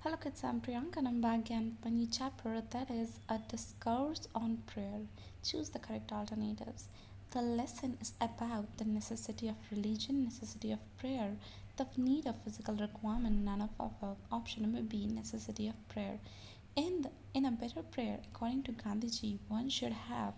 Hello kids, I'm Priyanka and I'm back again with a new chapter that is a discourse on prayer. Choose the correct alternatives. The lesson is about the necessity of religion, necessity of prayer, the need of physical requirement, none of above. Option number B, necessity of prayer. In a better prayer, according to Gandhiji, one should have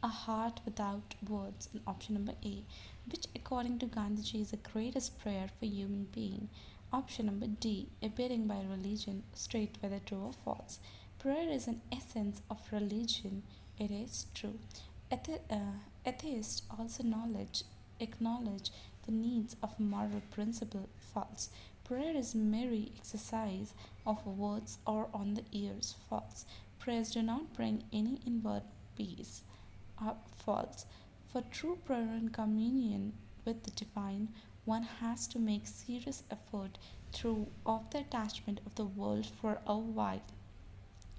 a heart without words. And option number A, which according to Gandhiji is the greatest prayer for human being. Option number D, abiding by religion, straight whether true or false. Prayer is an essence of religion. It is true. Atheists also acknowledge the needs of moral principle. False. Prayer is mere exercise of words or on the ears. False. Prayers do not bring any inward peace. False. For true prayer and communion with the divine, one has to make serious effort through of the attachment of the world for a while.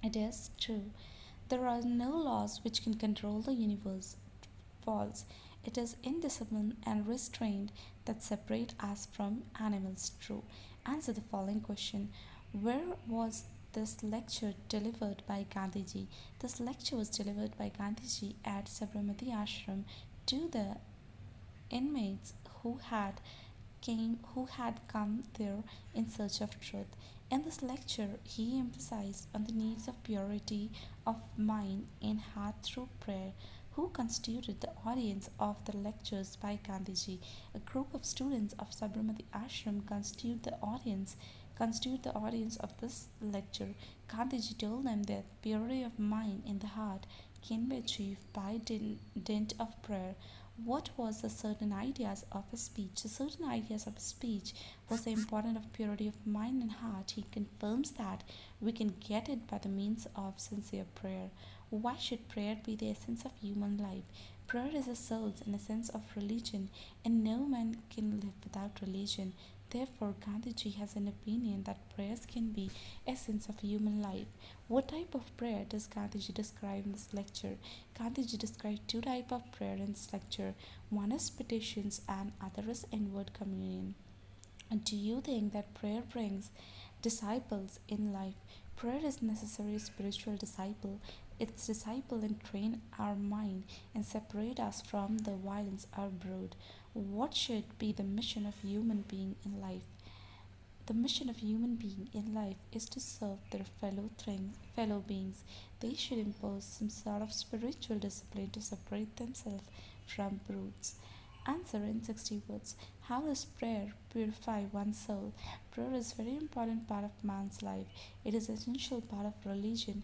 It is true. There are no laws which can control the universe. False. It is indiscipline and restraint that separate us from animals. True. Answer the following question. Where was this lecture delivered by Gandhiji? This lecture was delivered by Gandhiji at Sabarmati Ashram to the inmates who had come there in search of truth. In this lecture, he emphasized on the needs of purity of mind and heart through prayer. Who constituted the audience of the lectures by Gandhiji? A group of students of Sabarmati Ashram constitute the audience of this lecture. Gandhiji told them that purity of mind in the heart can be achieved by dint of prayer. What was the certain ideas of his speech? The certain ideas of his speech was the importance of purity of mind and heart. He confirms that we can get it by the means of sincere prayer. Why should prayer be the essence of human life? Prayer is a soul's and essence of religion, and no man can live without religion. Therefore, Gandhiji has an opinion that prayers can be essence of human life. What type of prayer does Gandhiji describe in this lecture? Gandhiji described two types of prayer in this lecture. One is petitions and other is inward communion. And do you think that prayer brings disciples in life? Prayer is necessary spiritual disciple. Its disciple and train our mind and separate us from the violence our brood. What should be the mission of human being in life? The mission of human being in life is to serve their fellow beings. They should impose some sort of spiritual discipline to separate themselves from brutes. Answer in 60 words. How does prayer purify one's soul? Prayer is a very important part of man's life. It is an essential part of religion.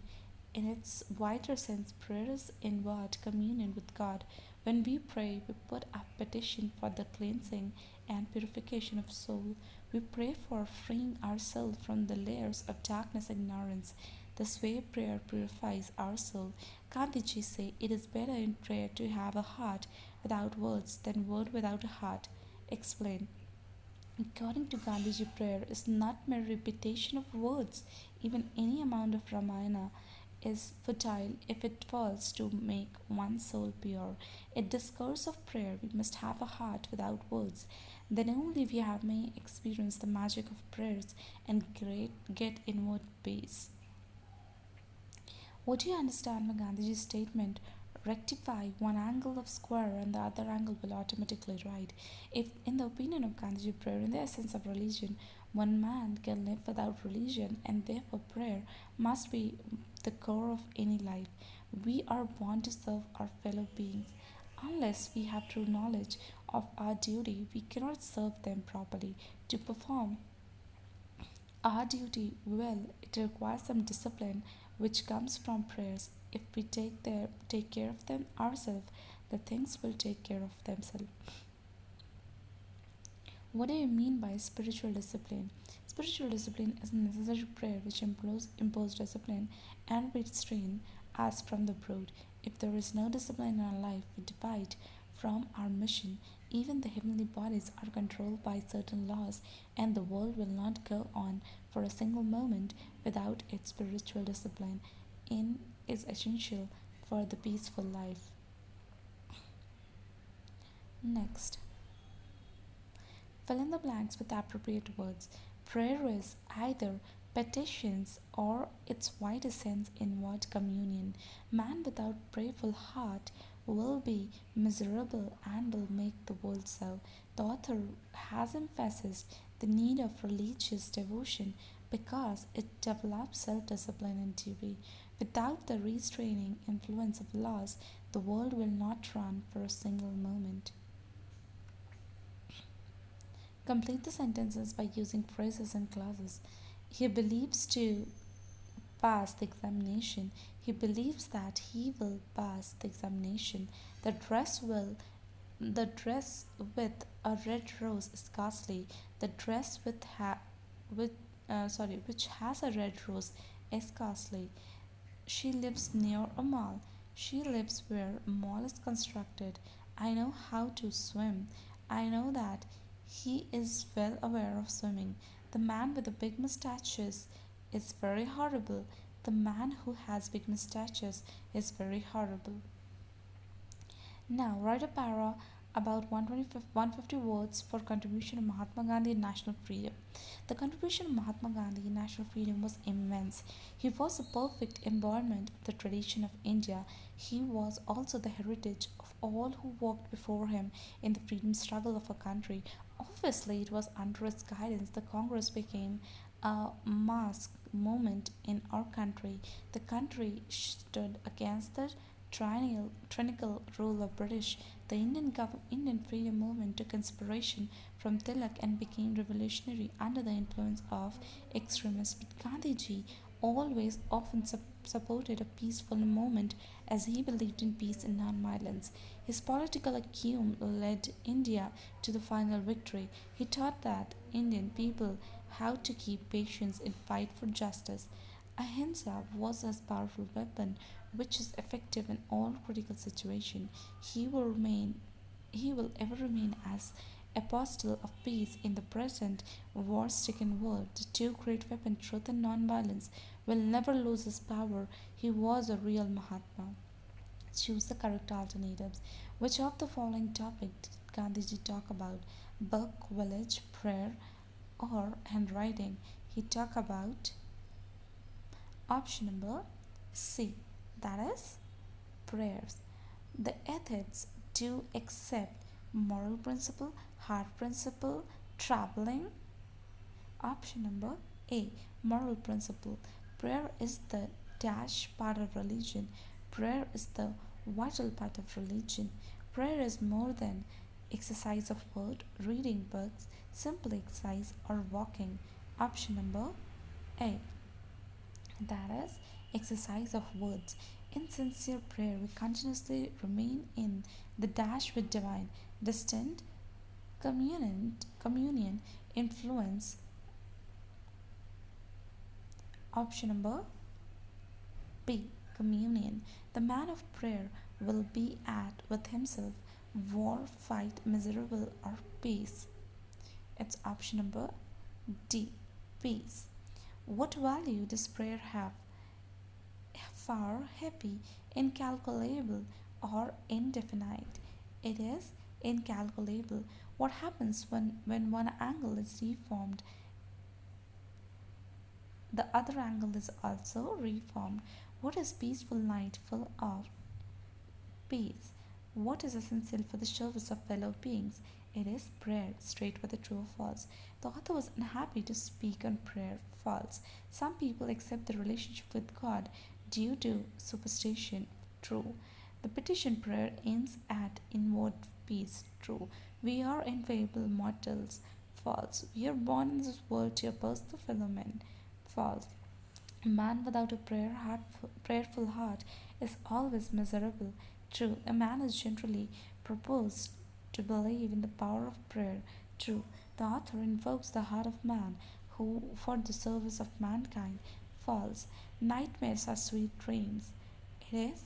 In its wider sense, prayer is inward communion with God. When we pray, we put up petition for the cleansing and purification of soul. We pray for freeing our soul from the layers of darkness and ignorance. This way prayer purifies our soul. Gandhiji say it is better in prayer to have a heart without words than word without a heart. Explain. According to Gandhiji, prayer is not mere repetition of words. Even any amount of Ramayana is futile if it fails to make one's soul pure. In discourse of prayer, we must have a heart without words. Then only we have may experience the magic of prayers and get inward peace. What do you understand by Gandhiji's statement? Rectify one angle of square and the other angle will automatically right. If, in the opinion of Gandhiji, prayer in the essence of religion, one man can live without religion, and therefore prayer must be the core of any life. We are born to serve our fellow beings. Unless we have true knowledge of our duty, we cannot serve them properly. To perform our duty well, it requires some discipline which comes from prayers. If we take care of them ourselves, the things will take care of themselves. What do you mean by spiritual discipline? Spiritual discipline is a necessary prayer which impose discipline and restrain us from the brood. If there is no discipline in our life, we divide from our mission. Even the heavenly bodies are controlled by certain laws, and the world will not go on for a single moment without its spiritual discipline. In is essential for the peaceful life. Next, fill in the blanks with appropriate words. Prayer is either petitions, or its widest sense inward communion. Man without prayerful heart will be miserable and will make the world so. The author has emphasized the need of religious devotion because it develops self discipline and duty. Without the restraining influence of laws, the world will not run for a single moment. Complete the sentences by using phrases and clauses. He believes to pass the examination. He believes that he will pass the examination. The dress will the dress with a red rose is costly. The dress with which has a red rose is costly. She lives near a mall. She lives where a mall is constructed. I know how to swim. I know that he is well aware of swimming. The man with the big mustaches is very horrible. The man who has big mustaches is very horrible. Now, write a para about 150 words for contribution of Mahatma Gandhi in national freedom. The contribution of Mahatma Gandhi in national freedom was immense. He was a perfect embodiment of the tradition of India. He was also the heritage of all who walked before him in the freedom struggle of our country. Obviously, it was under his guidance the Congress became a mass movement in our country. The country stood against the tyrannical rule of British. The Indian freedom movement took inspiration from Tilak and became revolutionary under the influence of extremists. But Gandhiji always often supported a peaceful movement as he believed in peace and non-violence. His political acumen led India to the final victory. He taught that Indian people how to keep patience and fight for justice. Ahimsa was his powerful weapon, which is effective in all critical situations. He will remain he will ever remain as apostle of peace in the present war-stricken world. The two great weapons, truth and non-violence, will never lose his power. He was a real Mahatma. Choose the correct alternatives. Which of the following topics did Gandhiji talk about? Book, village, prayer, or handwriting? He talked about option number C, that is prayers. The ethics do accept moral principle, heart principle, traveling. Option number A, moral principle. Prayer is the dash part of religion. Prayer is the vital part of religion. Prayer is more than exercise of word, reading books, simple exercise, or walking. Option number A, that is exercise of words. In sincere prayer, we continuously remain in the dash with divine, distant communion, influence. Option number B, communion. The man of prayer will be at with himself, war, fight, miserable, or peace. It's option number D, peace. What value does prayer have? Far, happy, incalculable, or indefinite? It is incalculable. What happens when one angle is reformed? The other angle is also reformed. What is peaceful night full of peace? What is essential for the service of fellow beings? It is prayer, straight whether true or false. The author was unhappy to speak on prayer, false. Some people accept the relationship with God due to superstition, true. The petition prayer aims at inward peace, true. We are infallible mortals, false. We are born in this world to oppose the fellow men, false. A man without a prayerful heart is always miserable. True, a man is generally proposed to believe in the power of prayer. True, the author invokes the heart of man who for the service of mankind. False, nightmares are sweet dreams. It is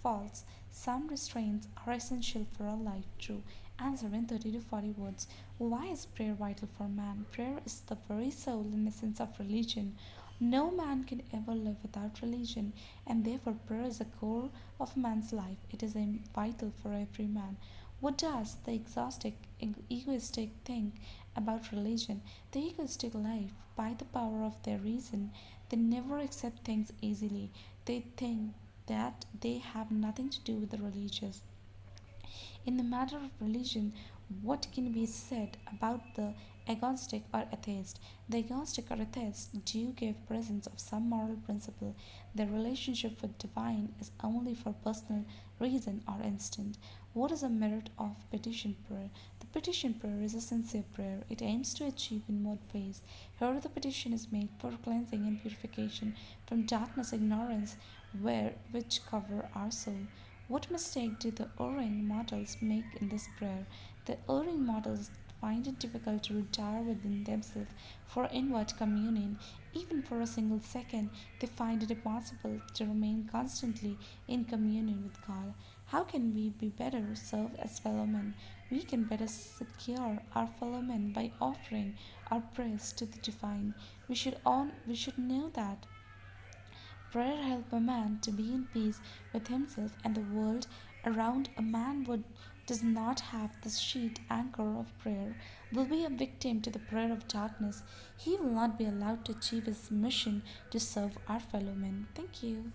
false. Some restraints are essential for a life. True. Answer in 30 to 40 words. Why is prayer vital for man? Prayer is the very soul and essence of religion. No man can ever live without religion, and therefore prayer is the core of man's life. It is vital for every man. What does the egoistic think about religion, the egoistic life, by the power of their reason, they never accept things easily. They think that they have nothing to do with the religious. In the matter of religion, what can be said about the agnostic or atheist? The agnostic or atheist do give presence of some moral principle. Their relationship with divine is only for personal reason or instinct. What is the merit of petition prayer? The petition prayer is a sincere prayer. It aims to achieve inward peace. Here the petition is made for cleansing and purification from darkness, ignorance, which cover our soul. What mistake do the erring mortals make in this prayer? The erring mortals find it difficult to retire within themselves for inward communion. Even for a single second, they find it impossible to remain constantly in communion with God. How can we be better served as fellow men? We can better secure our fellow men by offering our prayers to the divine. We should know that prayer helps a man to be in peace with himself and the world around. A man who does not have the sheet anchor of prayer will be a victim to the prayer of darkness. He will not be allowed to achieve his mission to serve our fellow men. Thank you.